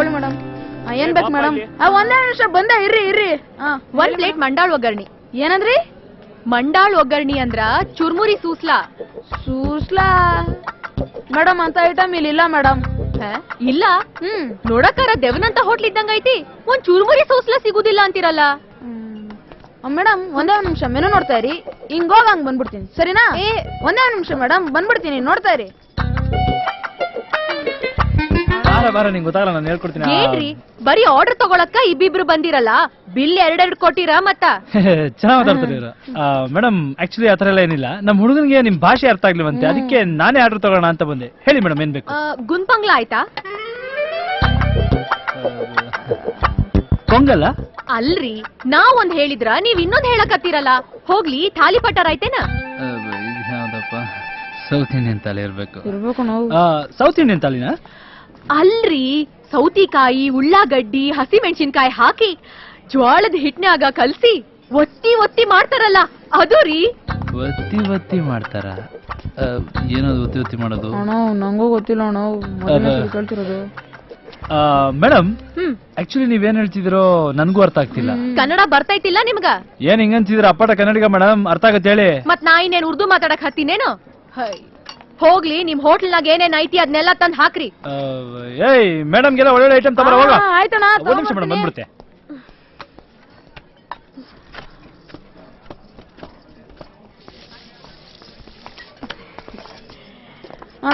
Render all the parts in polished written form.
ತಗೊಳ್ಳಿ ಮೇಡಮ್. ಏನ್ ಬೇಕು ಮೇಡಮ್? ಒಂದೇ ನಿಮಿಷ ಬಂದೆ, ಇರ್ರಿ. 1 ಪ್ಲೇಟ್ ಮಂಡಾಳ್ ಒಗ್ಗರ್ಣಿ. ಏನಂದ್ರಿ? ಮಂಡಾಳ್ ಒಗ್ಗರ್ಣಿ ಅಂದ್ರ ಚುರ್ಮುರಿ ಸೂಸ್ಲಾ. ಮೇಡಮ್ ಅಂತ ಐಟಮ್ ಇಲ್ಲಿ ಇಲ್ಲ ಮೇಡಮ್. ಇಲ್ಲ? ನೋಡಕ್ಕಾರ ದೇವನಂತ ಹೋಟ್ಲ್ ಇದ್ದಂಗ ಐತಿ, ಒಂದ್ ಚುರ್ಮುರಿ ಸೂಸ್ಲಾ ಸಿಗುದಿಲ್ಲ ಅಂತಿರಲ್ಲ. ಮೇಡಮ್ ಒಂದೇ ನಿಮಿಷ ಮೆನು ನೋಡ್ತಾ ಇರಿ, ಹಿಂಗೋಗ ಹಂಗ್ ಬಂದ್ಬಿಡ್ತೀನಿ, ಸರಿನಾ? ಒಂದೇ ನಿಮಿಷ ಮೇಡಮ್, ಬಂದ್ಬಿಡ್ತೀನಿ, ನೋಡ್ತಾ ಇರಿ. ನಿಂಗೆ ಗೊತ್ತಾಗಲ್ಲ, ನಾನು ಹೇಳ್ಕೊಡ್ತೀನಿ. ಏನ್ರಿ ಬರೀ ಆರ್ಡರ್ ತಗೊಳಕ್ಕ ಇಬ್ಬಿಬ್ರು ಬಂದಿರಲ್ಲ, ಬಿಲ್ 2 ಕೊಟ್ಟಿರಾ ಮತ್ತ? ಚೆನ್ನಾಗ್ ಮಾತಾಡ್ತಾರೆ ಇವ್ರು. ಮೇಡಮ್ ಆಕ್ಚುಲಿ ಆತರ ಎಲ್ಲ ಏನಿಲ್ಲ, ನಮ್ ಹುಡುಗನಿಗೆ ನಿಮ್ ಭಾಷೆ ಅರ್ಥ ಆಗ್ಲಿವಂತೆ, ಅದಕ್ಕೆ ನಾನೇ ಆರ್ಡರ್ ತಗೋಣ ಅಂತ ಬಂದೆ. ಹೇಳಿ ಮೇಡಮ್ ಏನ್ ಬೇಕು? ಗುಂಪಂಗ್ಲಾ ಆಯ್ತಾ? ಪೊಂಗಲ್ಲ ಅಲ್ರಿ, ನಾವೊಂದ್ ಹೇಳಿದ್ರ ನೀವ್ ಇನ್ನೊಂದ್ ಹೇಳಕತ್ತೀರಲ್ಲ. ಹೋಗ್ಲಿ, ಥಾಲಿ ಪಟ್ಟಾರ ಆಯ್ತೇನ? ಸೌತ್ ಇಂಡಿಯನ್ ತಾಲಿ ಇರ್ಬೇಕು. ನಾವು ಸೌತ್ ಇಂಡಿಯನ್ ತಾಲಿನ? ಅಲ್ರಿ, ಸೌತಿಕಾಯಿ, ಉಳ್ಳಾಗಡ್ಡಿ, ಹಸಿ ಮೆಣಸಿನ್ಕಾಯಿ ಹಾಕಿ ಜ್ವಾಳದ ಹಿಟ್ನ್ಯಾಗ ಕಲ್ಸಿ ಒತ್ತಿ ಮಾಡ್ತಾರಲ್ಲ, ಅದು ರೀ. ಒತ್ತಿ ಮಾಡ್ತಾರ? ಏನದು ಒತ್ತಿ ಮಾಡೋದು? ನಂಗೂ ಗೊತ್ತಿಲ್ಲ ಕೇಳ್ತಿರೋದು. ಮೇಡಮ್ ಆಕ್ಚುಲಿ ನೀವೇನ್ ಹೇಳ್ತಿದ್ರೋ ನನ್ಗೂ ಅರ್ಥ ಆಗ್ತಿಲ್ಲ. ಕನ್ನಡ ಬರ್ತೈತಿಲ್ಲ ನಿಮ್ಗ? ಏನ್ ಹಿಂಗಂತಿದ್ರ ಅಪ್ಪಟ ಕನ್ನಡಿಗ ಮೇಡಮ್, ಅರ್ಥ ಆಗತ್ತೆ ಹೇಳಿ. ಮತ್ ನಾ ಇನ್ನೇನ್ ಉರ್ದು ಮಾತಾಡಕ್ ಹತ್ತಿನೇನು? ಹೋಗ್ಲಿ, ನಿಮ್ ಹೋಟ್ಲ್ನಾಗ ಏನೇನ್ ಐತಿ ಅದನ್ನೆಲ್ಲ ತಂದ್ ಹಾಕ್ರಿ. ಏಯ್ ಮೇಡಮ್ಗೆಲ್ಲ ಒಳ್ಳೊಳ್ಳೆ ಐಟಮ್ ತಗೊಂಡ್ ಹೋಗ. ಆಯ್ತಣ್ಣ, ಒಂದ್ ನಿಮಿಷ ಮೇಡಮ್ ಬಂದ್ಬಿಡುತ್ತೆ.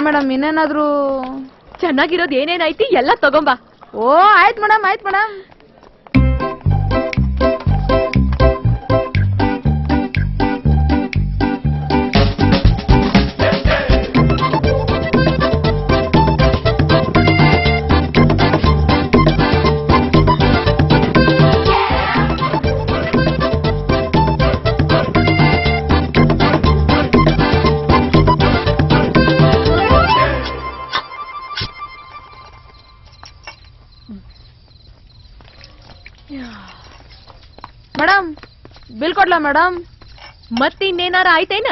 ಮೇಡಮ್ ಇನ್ನೇನಾದ್ರು ಚೆನ್ನಾಗಿರೋದ್ ಏನೇನೈತಿ ಎಲ್ಲ ತಗೊಂಬಾ. ಆಯ್ತು ಮೇಡಮ್. ಮೇಡಮ್ ಬಿಲ್ ಕೊಡ್ಲಾ ಮೇಡಮ್? ಮತ್ತಿನ್ನೇನಾರ ಆಯ್ತೇನ?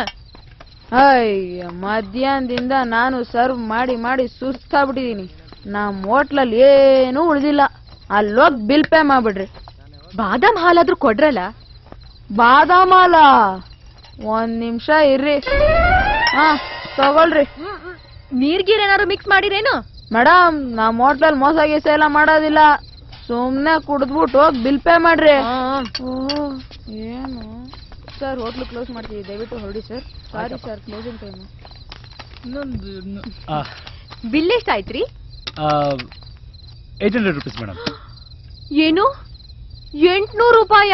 ಮಧ್ಯಾಹ್ನದಿಂದ ನಾನು ಸರ್ವ್ ಮಾಡಿ ಸುಸ್ತಾಗ್ಬಿಟ್ಟಿದೀನಿ. ನಮ್ ಹೋಟ್ಲಲ್ಲಿ ಏನೂ ಉಳಿದಿಲ್ಲ. ಅಲ್ಲೋಗ್ ಬಿಲ್ ಪೇ ಮಾಡ್ಬಿಡ್ರಿ. ಬಾದಾಮ್ ಹಾಲಾದ್ರೂ ಕೊಡ್ರಲ್ಲ. ಬಾದಾಮ್ ಹಾಲ? ಒಂದ್ ನಿಮಿಷ ಇರ್ರಿ. ತಗೊಳ್ರಿ. ನೀರ್ಗೀರೇನಾರು ಮಿಕ್ಸ್ ಮಾಡಿರೇನು? ಮೇಡಮ್ ನಮ್ ಹೋಟ್ಲಲ್ಲಿ ಮೋಸ ಗೀಸ ಎಲ್ಲ ಮಾಡೋದಿಲ್ಲ, ಸುಮ್ನೆ ಕುಡಿದ್ಬಿಟ್ಟು ಹೋಗಿ ಬಿಲ್ ಪೇ ಮಾಡ್ರಿ. ಏನು ಸರ್, ಹೋಟ್ಲು ಕ್ಲೋಸ್ ಮಾಡ್ತೀವಿ, ದಯವಿಟ್ಟು ಹೊರಡಿ sir. Sorry sir, closing time. Bill ಎಷ್ಟಾಯ್ತ್ರಿ? 800 ರೂಪೀಸ್ ಮೇಡಮ್. ಏನು 800 ರೂಪಾಯ?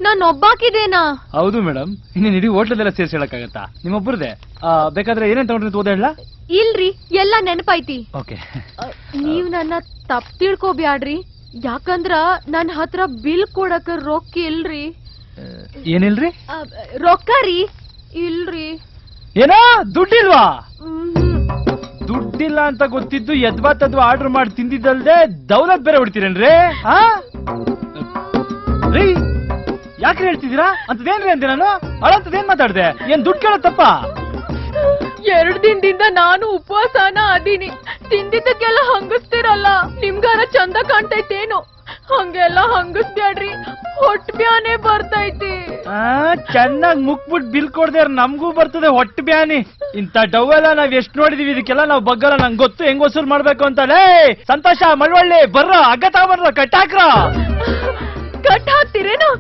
ನಾನು ಒಬ್ಬಾಕಿದೇನಾ? ಹೌದು ಮೇಡಮ್, ಇನ್ನು ಇಡೀ ಹೋಟ್ಲದೆಲ್ಲ ಸೇರ್ಸಿ ಹೇಳಕ್ಕಾಗತ್ತಾ? ನಿಮ್ಮೊಬ್ಬರದೇ. ಬೇಕಾದ್ರೆ ಏನೇನ್ ತಗೊಂಡ್ರಿ ಓದ ಹೇಳ? ಇಲ್ರಿ, ಎಲ್ಲ ನೆನಪೈತಿ. ಓಕೆ. ನೀವ್ ನನ್ನ ತಪ್ಪು ತಿಳ್ಕೊಬ್ಯಾಡ್ರಿ, ಯಾಕಂದ್ರ ನನ್ ಹತ್ರ ಬಿಲ್ ಕೊಡಕ ರೊಕ್ಕ ಇಲ್ರಿ. ಏನಿಲ್ರಿ? ರೊಕ್ಕ ರೀ ಇಲ್ರಿ. ಏನೋ ದುಡ್ಡಿಲ್ವಾ? ದುಡ್ಡಿಲ್ಲ ಅಂತ ಗೊತ್ತಿದ್ದು ಯದ್ವಾ ತದ್ವಾ ಆರ್ಡರ್ ಮಾಡಿ ತಿಂದಿದ್ದಲ್ದೆ ದೌಲತ್ ಬೇರೆ ಹೊಡ್ತೀರೇನ್ರಿ? ರೀ ಯಾಕ್ರಿ ಹೇಳ್ತಿದ್ದೀರಾ? ಅಂತದೇನ್ರಿ ಅಂತೆ ನಾನು? ಅಳಂತದೇನ್ ಮಾತಾಡ್ದೆ? ಏನ್ ದುಡ್ಡು ಕೇಳೋ ತಪ್ಪ? 2 ದಿನದಿಂದ ನಾನು ಉಪವಾಸನ ಅದೀನಿ. ತಿಂದಿದ್ದಕ್ಕೆಲ್ಲ ಹಂಗಸ್ತಿರಲ್ಲ, ನಿಮ್ಗಾರ ಚಂದ ಕಾಣ್ತೈತೇನು? ಹಂಗೆಲ್ಲ ಹಂಗಸ್ಬ್ಯಾಡ್ರಿ, ಹೊಟ್ಟೆ ಬ್ಯಾನೆ ಬರ್ತೈತಿ. ಚೆನ್ನಾಗ್ ಮುಕ್ಬಿಟ್ಟು ಬಿಲ್ ಕೊಡ್ದೆ ನಮ್ಗೂ ಬರ್ತದೆ ಹೊಟ್ಟೆ ಬ್ಯಾನಿ. ಇಂತ ಡವ್ ಎಲ್ಲ ನಾವ್ ಎಷ್ಟ್ ನೋಡಿದೀವಿ, ಇದಕ್ಕೆಲ್ಲ ನಾವ್ ಬಗ್ಗಲ್ಲ. ನಂಗೆ ಗೊತ್ತು ಹೆಂಗ್ ವಸೂಲ್ ಮಾಡ್ಬೇಕು ಅಂತ. ಸಂತೋಷ, ಮಳವಳ್ಳಿ ಬರ್ರ, ಅಗ್ಗ ತಗೊಂಡ್ರ, ಕಟ್ಟಾಕ್ರ. ಕಟ್ ಹಾಕ್ತಿರೇನು?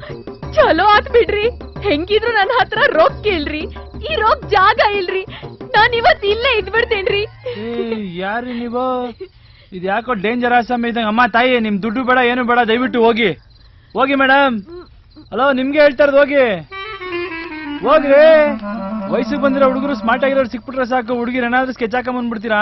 ಚಲೋ ಆತ್ ಬಿಡ್ರಿ. ಹೆಂಗಿದ್ರು ನನ್ನ ಹತ್ರ ರೊಕ್ಕ ಇಲ್ರಿ, ಈ ರೊಕ್ಕ ಜಾಗ ಇಲ್ರಿ. ನಾನ್ ಇವತ್ ಇಲ್ಲೇ ಇದ್ಬಿಡ್ತೇನ್ರಿ. ಯಾರಿ ನೀವು? ಇದು ಯಾಕೋ ಡೇಂಜರ್ ಆಸಾಮಿ ಇದ್ದಂಗ. ಅಮ್ಮ ತಾಯಿ, ನಿಮ್ ದುಡ್ಡು ಬೇಡ ಏನು ಬೇಡ, ದಯವಿಟ್ಟು ಹೋಗಿ ಮೇಡಮ್. ಹಲೋ, ನಿಮ್ಗೆ ಹೇಳ್ತಾ ಇರೋದು ಹೋಗ್ರಿ. ವಯಸ್ಸಿಗೆ ಬಂದಿರೋ ಹುಡುಗರು, ಸ್ಮಾರ್ಟ್ ಆಗಿರೋರು ಸಿಕ್ಬಿಟ್ರೆ ಸಾಕು. ಹುಡುಗಿರು ಏನಾದ್ರು ಸ್ಕೆಚ್ ಹಾಕೊಂಡ್ ಬಂದ್ಬಿಡ್ತೀರಾ?